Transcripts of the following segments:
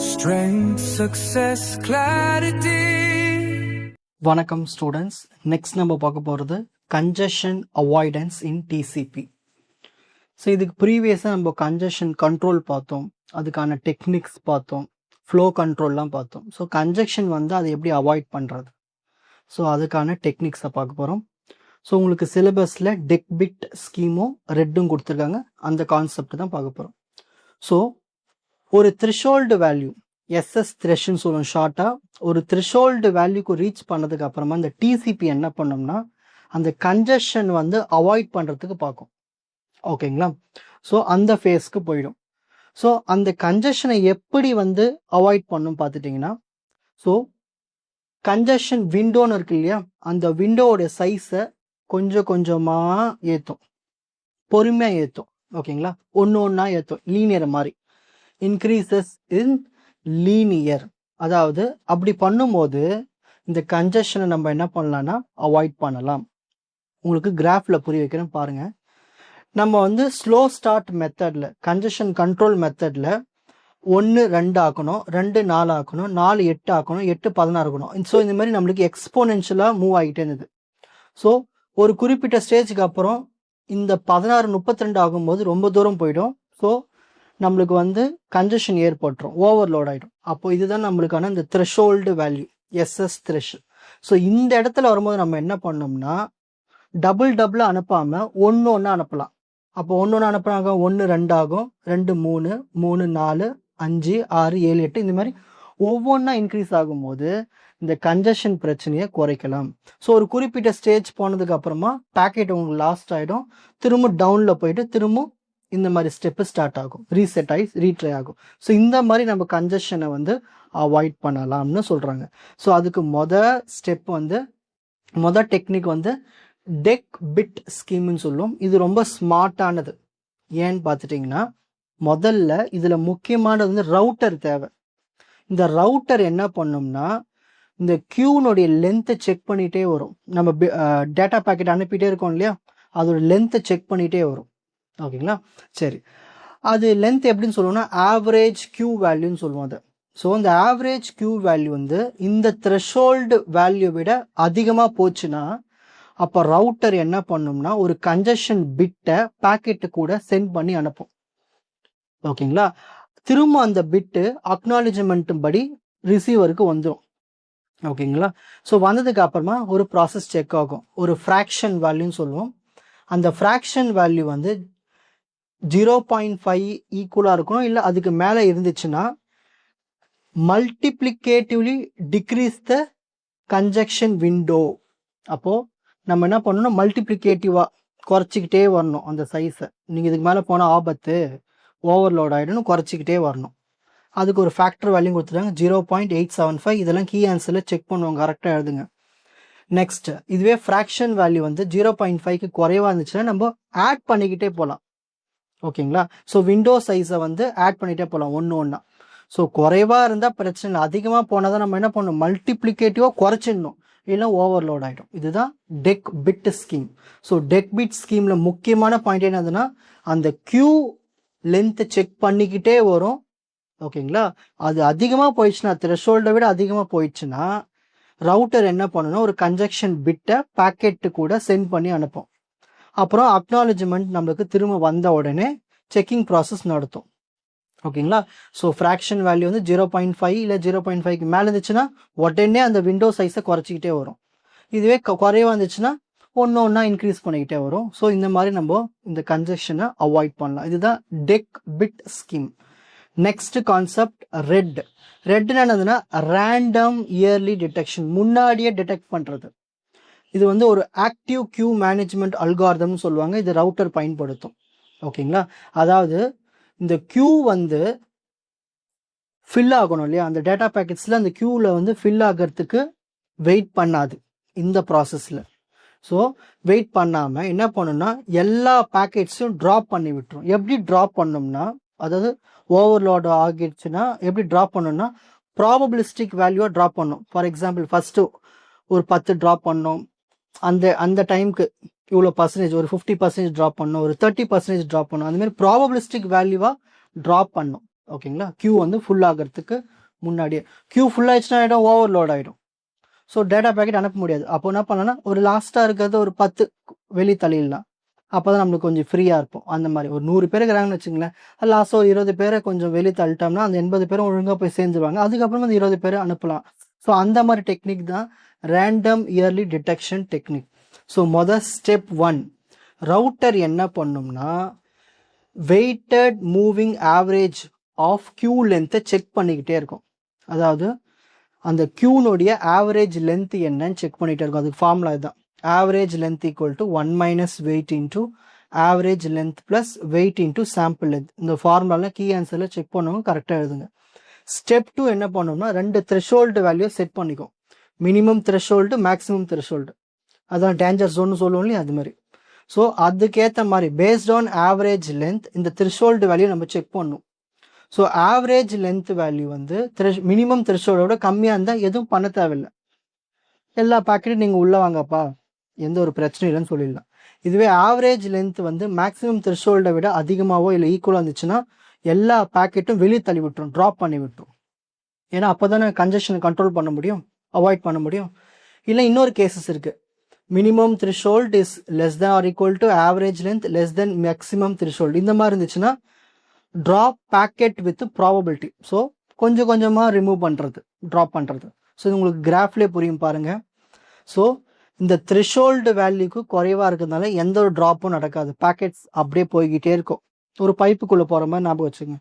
Strength, success, clarity. வணக்கம் students. Next நம்ம பார்க்க போகிறது கன்ஜஷன் அவாய்டன்ஸ் இன் டிசிபி. ஸோ இதுக்கு ப்ரீவியஸாக நம்ம கன்ஜஷன் கண்ட்ரோல் பார்த்தோம், அதுக்கான டெக்னிக்ஸ் பார்த்தோம், ஃப்ளோ கண்ட்ரோல்லாம் பார்த்தோம். ஸோ கன்ஜக்ஷன் வந்து அதை எப்படி அவாய்ட் பண்ணுறது, ஸோ அதுக்கான டெக்னிக்ஸை பார்க்க போகிறோம். ஸோ உங்களுக்கு சிலபஸில் டெக் பிட் ஸ்கீமும் ரெட்டும் கொடுத்துருக்காங்க, அந்த கான்செப்ட் தான் பார்க்க போகிறோம். ஸோ ஒரு த்ரெஷோல்டு வேல்யூ, எஸ்எஸ் த்ரெஷ்ன்னு சொல்லுவோம் ஷார்ட்டாக, ஒரு த்ரெஷோல்டு வேல்யூக்கு ரீச் பண்ணதுக்கு அப்புறமா இந்த டிசிபி என்ன பண்ணோம்னா அந்த கன்ஜஷன் வந்து அவாய்ட் பண்ணுறதுக்கு பார்க்கும். ஓகேங்களா? ஸோ அந்த ஃபேஸ்க்கு போயிடும். ஸோ அந்த கன்ஜஷனை எப்படி வந்து அவாய்ட் பண்ணும் பார்த்துட்டிங்கன்னா, ஸோ கன்ஜஷன் விண்டோன்னு இருக்கு இல்லையா, அந்த விண்டோவோட சைஸை கொஞ்சம் கொஞ்சமாக ஏற்றும், பொறுமையாக ஏற்றும். ஓகேங்களா? ஒன்று ஒன்றா ஏற்றும், லீனியர் மாதிரி இன்க்ரீசஸ் இன் லீனியர். அதாவது அப்படி பண்ணும்போது இந்த கன்ஜஷனை நம்ம என்ன பண்ணலாம்னா அவாய்ட் பண்ணலாம். உங்களுக்கு கிராஃபில் புரிய வைக்கிறேன் பாருங்க. நம்ம வந்து ஸ்லோ ஸ்டார்ட் மெத்தடில், கன்ஜஷன் கண்ட்ரோல் மெத்தடில் 1 2 ஆக்கணும், 2 4 ஆக்கணும், 4 8 ஆக்கணும், 8 16 ஆக்கணும். ஸோ இந்த மாதிரி நம்மளுக்கு எக்ஸ்போனென்ஷியலாக மூவ் ஆகிட்டே இருந்தது. ஸோ ஒரு குறிப்பிட்ட ஸ்டேஜுக்கு அப்புறம் இந்த 16 32 ஆகும்போது ரொம்ப தூரம் போயிடும். ஸோ நம்மளுக்கு வந்து கன்ஜஷன் ஏற்பட்டுரும், ஓவர்லோட் ஆகிடும். அப்போ இதுதான் நம்மளுக்கான இந்த threshold value, SS thresh. So இந்த இடத்துல வரும்போது நம்ம என்ன பண்ணோம்னா டபுள் அனுப்பாமல் ஒன்று ஒன்று அனுப்பலாம். அப்போ ஒன்று ஒன்று அனுப்புனாங்க, 1 2 ஆகும், 2 3 3 4 5 6 7 8 இந்த மாதிரி ஒவ்வொன்றா இன்க்ரீஸ் ஆகும்போது இந்த கன்ஜஷன் பிரச்சனையை குறைக்கலாம். ஸோ ஒரு குறிப்பிட்ட ஸ்டேஜ் போனதுக்கு அப்புறமா பேக்கெட் உங்களுக்கு லாஸ்ட் ஆகிடும், திரும்ப டவுனில் போயிட்டு திரும்ப இந்த மாதிரி ஸ்டெப்பு ஸ்டார்ட் ஆகும், ரீசெட் ஆகி ரீட்ரை ஆகும். ஸோ இந்த மாதிரி நம்ம கன்ஜஷனை வந்து அவாய்ட் பண்ணலாம்னு சொல்கிறாங்க. ஸோ அதுக்கு ஸ்டெப் வந்து டெக்னிக் வந்து டெக் பிட் ஸ்கீம்னு சொல்லுவோம். இது ரொம்ப ஸ்மார்ட்டானது. ஏன்னு பார்த்துட்டிங்கன்னா, முதல்ல இதில் முக்கியமானது வந்து ரவுட்டர் தேவை. இந்த ரவுட்டர் என்ன பண்ணோம்னா இந்த கியூனுடைய லென்த்தை செக் பண்ணிகிட்டே வரும். நம்ம டேட்டா பேக்கெட் அனுப்பிட்டே இருக்கோம் இல்லையா, அதோட லென்த்தை செக் பண்ணிகிட்டே வரும். ஓகேங்களா? சரி, அது லென்த் எப்படின்னு சொல்லுவோம்னா ஆவரேஜ் கியூ வேல்யூன்னு சொல்லுவோம் அதை. ஸோ இந்த ஆவரேஜ் கியூ வேல்யூ வந்து இந்த த்ரெஷோல்டு வேல்யூ விட அதிகமாக போச்சுன்னா அப்போ ரவுட்டர் என்ன பண்ணும்னா ஒரு கன்ஜஷன் பிட்டை பேக்கெட்டு கூட சென்ட் பண்ணி அனுப்பும். ஓகேங்களா? திரும்ப அந்த பிட்டு அக்னாலஜ்மெண்ட் படி ரிசீவருக்கு வந்துடும். ஓகேங்களா? ஸோ வந்ததுக்கு அப்புறமா ஒரு ப்ராசஸ் செக் ஆகும், ஒரு ஃப்ராக்ஷன் வேல்யூன்னு சொல்லுவோம். அந்த ஃப்ராக்ஷன் வேல்யூ வந்து 0.5 ஈக்குவலாக இருக்கணும், இல்லை அதுக்கு மேலே இருந்துச்சுன்னா மல்டிப்ளிகேட்டிவ்லி டிக்ரீஸ் த கன்ஜக்ஷன் விண்டோ. அப்போது நம்ம என்ன பண்ணணும், மல்டிப்ளிகேட்டிவாக குறைச்சிக்கிட்டே வரணும் அந்த சைஸை. நீங்கள் இதுக்கு மேலே போனால் ஆபத்து, ஓவர்லோட் ஆகிடும்னு குறைச்சிக்கிட்டே வரணும். அதுக்கு ஒரு ஃபேக்டர் வேல்யூ கொடுத்துட்டாங்க 0.875. இதெல்லாம் கீ ஆன்சரில் செக் பண்ணுவாங்க, கரெக்டாக எழுதுங்க. நெக்ஸ்ட், இதுவே ஃப்ராக்ஷன் வேல்யூ வந்து 0.5க்கு குறைவாக இருந்துச்சுன்னா நம்ம ஆட் பண்ணிக்கிட்டே போகலாம். ஓகேங்களா? ஸோ விண்டோ சைஸை வந்து ஆட் பண்ணிகிட்டே போகலாம் ஒன்று ஒன்றா. ஸோ குறைவாக இருந்தால் பிரச்சனை இல்லை, அதிகமாக போனால் தான் நம்ம என்ன பண்ணணும், மல்டிப்ளிகேட்டிவாக குறைச்சிடணும், இல்லை ஓவர்லோட் ஆகிடும். இதுதான் DECbit scheme. So tech bit ஸ்கீமில் முக்கியமான பாயிண்ட் என்னதுன்னா அந்த கியூ லென்த்தை செக் பண்ணிக்கிட்டே வரும். ஓகேங்களா? அது அதிகமாக போயிடுச்சுன்னா, த்ரெஷோல்டை விட அதிகமாக போயிடுச்சுன்னா ரவுட்டர் என்ன பண்ணணும், ஒரு கன்ஜக்ஷன் பிட்டை பேக்கெட்டு கூட சென்ட் பண்ணி அனுப்பும். அப்புறம் அக்னாலஜ்மெண்ட் நம்மளுக்கு திரும்ப வந்த உடனே செக்கிங் ப்ராசஸ் நடத்தும். ஓகேங்களா? ஸோ ஃப்ராக்ஷன் வேல்யூ வந்து 0.5 இல்லை 0.5க்கு மேலே இருந்துச்சுன்னா உடனே அந்த விண்டோ சைஸை குறைச்சிக்கிட்டே வரும். இதுவே குறைவாக இருந்துச்சுன்னா ஒன்று ஒன்றா இன்க்ரீஸ் பண்ணிக்கிட்டே வரும். ஸோ இந்த மாதிரி நம்ம இந்த கன்ஜக்ஷனை அவாய்ட் பண்ணலாம். இதுதான் DECbit scheme. Next concept ரெட்னு என்னதுன்னா ரேண்டம் இயர்லி டிடெக்ஷன், முன்னாடியே டிடெக்ட் பண்ணுறது. இது வந்து ஒரு ஆக்டிவ் கியூ மேனேஜ்மெண்ட் அல்காரிதம்னு சொல்லுவாங்க, இது ரவுட்டர் பயன்படுத்தும். ஓகேங்களா? அதாவது இந்த கியூ வந்து ஃபில் ஆகணும் இல்லையா, அந்த டேட்டா பேக்கெட்ஸில் அந்த கியூவில் வந்து ஃபில் ஆகிறதுக்கு வெயிட் பண்ணாது இந்த ப்ராசஸில். ஸோ வெயிட் பண்ணாமல் என்ன பண்ணணும்னா எல்லா பேக்கெட்ஸையும் ட்ராப் பண்ணி விட்டுரும். எப்படி ட்ராப் பண்ணோம்னா, அதாவது ஓவர்லோட் ஆகிடுச்சுன்னா எப்படி ட்ராப் பண்ணணும்னா ப்ராபபிலிஸ்டிக் வேல்யூவாக ட்ராப் பண்ணணும். ஃபார் எக்ஸாம்பிள் ஃபஸ்ட்டு ஒரு 10 ட்ராப் பண்ணோம், அந்த டைமுக்கு இவ்வளோ பர்சன்டேஜ், ஒரு 50% ட்ராப் பண்ணோம், ஒரு 30% ட்ராப் பண்ணோம், அந்த மாதிரி ப்ராபபிலிஸ்டிக் வேல்யூவாக ட்ராப் பண்ணோம். ஓகேங்களா. கியூ வந்து ஃபுல் ஆகிறதுக்கு முன்னாடியே. கியூ ஃபுல் ஆயிடுச்சுன்னா ஆகிடும், ஓவர்லோட் ஆகிடும். ஸோ டேட்டா பேக்கெட் அனுப்ப முடியாது. அப்போ என்ன பண்ணலாம்னா ஒரு லாஸ்ட்டாக இருக்கிறது ஒரு 10 வெளி தள்ளிடலாம். அப்போ தான் நம்மளுக்கு கொஞ்சம் ஃப்ரீயாக இருப்போம். அந்த மாதிரி ஒரு 100 பேர் இருக்கிறாங்கன்னு வச்சுங்களேன், லாஸ்ட்டாக ஒரு 20 பேரை கொஞ்சம் வெளியே தள்ளிட்டோம்னா அந்த 80 பேரும் ஒழுங்காக போய் சேர்ந்துருவாங்க. அதுக்கப்புறம் அந்த 20 பேரை அனுப்பலாம். ஸோ அந்த மாதிரி டெக்னிக் தான் random early detection technique. So step 1, router என்ன பண்ணும்னா weighted moving average of queue லென்த்தை செக் பண்ணிக்கிட்டே இருக்கும். அதாவது அந்த கியூனுடைய ஆவரேஜ் லென்த் என்னன்னு செக் பண்ணிகிட்டே இருக்கும். அதுக்கு ஃபார்முலா இதுதான். Average length equal to 1 minus weight into average length plus weight into sample length. இந்த ஃபார்முலாவில் கீ ஆன்சரில் செக் பண்ணுவோம், கரெக்டாக எழுதுங்க. ஸ்டெப் 2 என்ன பண்ணோம்னா 2 த்ரெஷோல்டு வேல்யூ செட் பண்ணிக்கும். Minimum threshold, maximum threshold. அதான் டேஞ்சர் ஜோன்னு சொல்லுவோம் இல்லையா, அது மாதிரி. ஸோ அதுக்கேற்ற மாதிரி பேஸ்ட் ஆன் ஆவரேஜ் லென்த் இந்த த்ரெஷோல்டு வேல்யூ நம்ம செக் பண்ணணும். ஸோ ஆவரேஜ் லென்த் வேல்யூ வந்து மினிமம் த்ரெஷோல்டோட கம்மியாக இருந்தால் எதுவும் பண்ண தேவையில்லை. எல்லா பாக்கெட்டும் நீங்கள் உள்ளே வாங்கப்பா, எந்த ஒரு பிரச்சனையும் இல்லைன்னு சொல்லிடலாம். இதுவே ஆவரேஜ் லென்த் வந்து மேக்ஸிமம் த்ரெஷோல்டை விட அதிகமாகவோ இல்லை ஈக்குவலாக இருந்துச்சுன்னா எல்லா பேக்கெட்டும் வெளியே தள்ளி விட்டுரும், ட்ராப் பண்ணி விட்டுரும். ஏன்னா அப்போ தானே கன்ஜெஷனை கண்ட்ரோல் பண்ண முடியும், அவாய்ட் பண்ண முடியும். இல்லை இன்னொரு கேசஸ் இருக்குது. Minimum threshold is less than or equal to average length less than maximum threshold. இந்த மாதிரி இருந்துச்சுன்னா drop packet with probability. So கொஞ்சம் கொஞ்சமாக ரிமூவ் பண்ணுறது, ட்ராப் பண்ணுறது. ஸோ இது உங்களுக்கு கிராஃப்லேயே புரியும் பாருங்கள். ஸோ இந்த த்ரெஷோல்டு வேல்யூக்கு குறைவாக இருக்கிறதுனால எந்த ஒரு ட்ராப்பும் நடக்காது, பேக்கெட்ஸ் அப்படியே போய்கிட்டே இருக்கும். ஒரு பைப்புக்குள்ளே போகிற மாதிரி ஞாபகம் வச்சுங்க.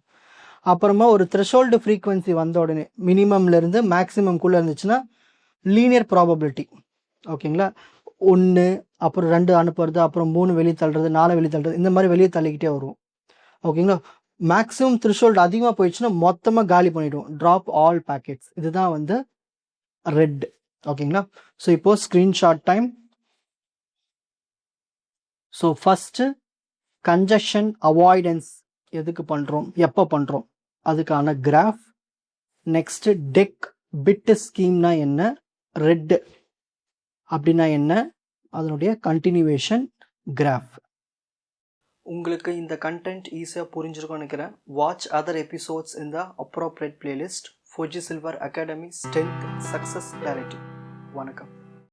அப்புறமா ஒரு த்ரெஷோல்டு ஃப்ரீக்வன்சி வந்த உடனே மினிமம்லேருந்து மேக்ஸிமம்குள்ளே இருந்துச்சுன்னா லீனியர் ப்ராபபிலிட்டி. ஓகேங்களா. 1 அப்புறம் 2 அனுப்புறது, அப்புறம் 3 வெளியே தள்ளுறது, 4 வெளியே தள்ளுறது, இந்த மாதிரி வெளியே தள்ளிக்கிட்டே வரும். ஓகேங்களா. மேக்ஸிமம் த்ரெஷோல்டு அதிகமாக போயிடுச்சுன்னா மொத்தமாக காலி பண்ணிவிடுவோம், ட்ராப் ஆல் பேக்கெட்ஸ். இதுதான் வந்து ரெட். ஓகேங்களா. ஸோ இப்போ screenshot time. So first congestion avoidance எதுக்கு பண்ணுறோம், எப்போ பண்ணுறோம், அதுக்கான கிராஃப். நெக்ஸ்ட்டு டெக் பிட்டு ஸ்கீம்னா என்ன, ரெட் அப்படின்னா என்ன, அதனுடைய கண்டினியூவேஷன் கிராஃப். உங்களுக்கு இந்த கண்டென்ட் ஈஸியாக புரிஞ்சிருக்கும்னு நினைக்கிறேன். வாட்ச் அதர் எபிசோட்ஸ் இன் த appropriate playlist. Fauji silver academy strength success clarity. வணக்கம்.